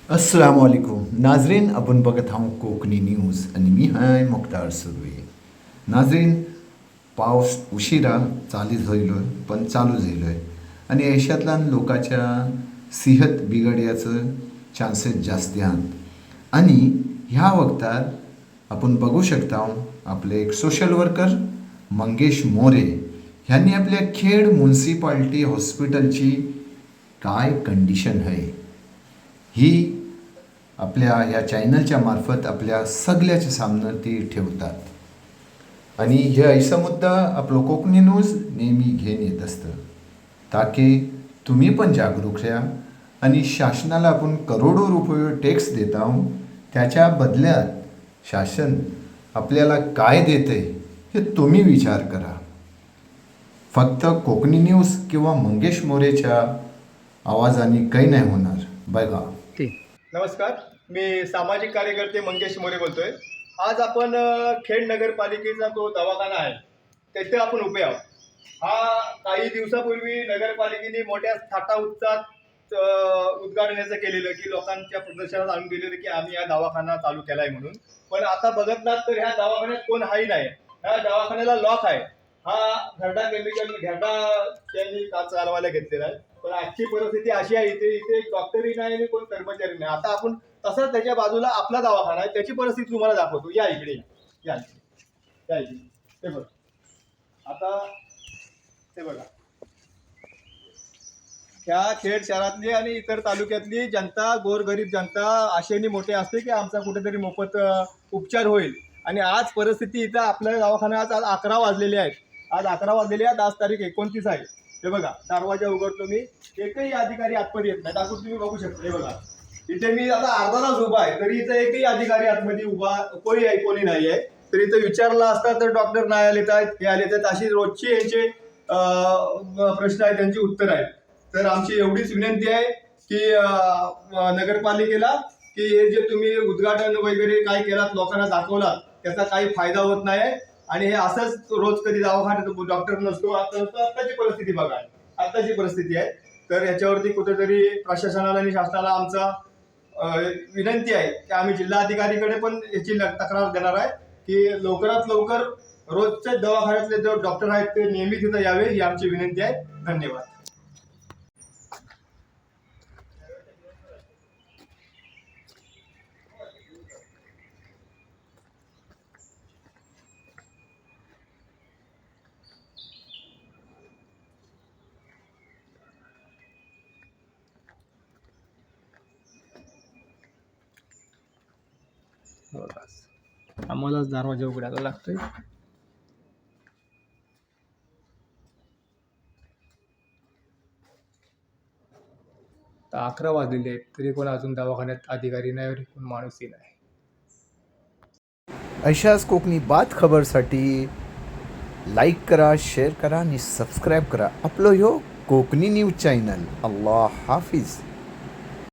अस्सलाम वालेकुम नाजरीन, आपण बघत आहोत कोकणी न्यूज आणि मी हाय मुख्तार सुर्वे. नाजरीन, पाऊस उशिरा चालू झालो पण चालू झालो आहे आणि यशातल्यान लोकांच्या सेहत बिघडण्याचं चान्सेस जास्त आहेत. आणि ह्या वक्तार आपण बघू शकता आपले एक सोशल वर्कर मंगेश मोरे ह्यांनी आपल्या खेड म्युन्सिपाल्टी हॉस्पिटलची काय कंडिशन आहे ही आपल्या या चॅनलच्या मार्फत आपल्या सगळ्याच्या सामने ती ठेवतात. आणि हे ऐसा मुद्दा आपलं कोकणी न्यूज नेहमी घेऊन येत असतं ताकी तुम्ही पण जागरूक राहा. आणि शासनाला आपण करोडो रुपये टॅक्स देत आहोत, त्याच्या बदल्यात शासन आपल्याला काय देते हे तुम्ही विचार करा. फक्त कोकणी न्यूज किंवा मंगेश मोरेच्या आवाजाने काही नाही होणार बघा. नमस्कार, मी सामाजिक कार्यकर्ते मंगेश मोरे बोलतोय. आज आपण खेड नगरपालिकेचा तो दवाखाना आहे तेथे आपण उभे आहोत. हा काही दिवसापूर्वी नगरपालिकेने मोठ्या थाटा उत्साहात उद्घाटनाचं केलेलं की लोकांच्या प्रदर्शनात आणून दिलेलं की आम्ही हा दवाखाना चालू केला आहे म्हणून. पण आता बघत ना तर ह्या दवाखान्यात कोण हाही नाही. ह्या दवाखान्याला लॉक आहे. हा घरडा केमिकल त्यांनी चालवायला घेतलेला आहे. पण आजची परिस्थिती अशी आहे, इथे डॉक्टरही नाही आणि कोण कर्मचारी नाही. आता आपण तसंच त्याच्या बाजूला आपला दवाखाना आहे, त्याची परिस्थिती तुम्हाला दाखवतो. या इकडे या इकडे ते बघा. आता ते बघा, ह्या खेड शहरातली आणि इतर तालुक्यातली जनता, गोरगरीब जनता आशेने मोठे असते की आमचा कुठेतरी मोफत उपचार होईल. आणि आज परिस्थिती इथं आपल्या दवाखान्यात आज 11 वाजलेले आहेत. आज 11 वाजलेले आहेत. आज तारीख 29 आहे. हे बघा, दरवाजा उघडतो मी, एकही अधिकारी आतमध्ये येत नाही. टाकून तुम्ही बघू शकता. हे बघा, इथे मी आता अर्धा तास उभा आहे तरी इथं एकही अधिकारी आतमध्ये उभा कोणी नाही आहे. तर इथं विचारला असता तर डॉक्टर नाही आले आहेत, हे आले आहेत, अशी रोजची यांचे प्रश्न आहेत, त्यांची उत्तर आहेत. तर आमची एवढीच विनंती आहे की नगरपालिकेला की हे जे तुम्ही उद्घाटन वगैरे काय केलात, लोकांना दाखवलात, त्याचा काही फायदा होत नाही. आणि हे असंच रोज कधी दवाखान्यात डॉक्टर नसतो. आताची परिस्थिती बघा, आताची परिस्थिती आहे. तर याच्यावरती कुठेतरी प्रशासनाला आणि शासनाला आमचा विनंती आहे की आम्ही जिल्हाधिकारीकडे पण याची तक्रार देणार आहे की लवकरात लवकर रोजच्या दवाखान्यातले जे डॉक्टर आहेत ते नेहमी तिथं यावे, ही आमची विनंती आहे. धन्यवाद. आम्हालाच दरवाजा उघडायला लागतोय. तर 11 वाजलेले आहेत तरी कोण अजून दवाखान्यात अधिकारी नाही, कोण माणूसही नाही. अशाच कोकणी बात खबरसाठी लाईक करा, शेअर करा आणि सबस्क्राईब करा आपलं ह्यो कोकणी न्यूज चॅनल. अल्लाह हाफिज.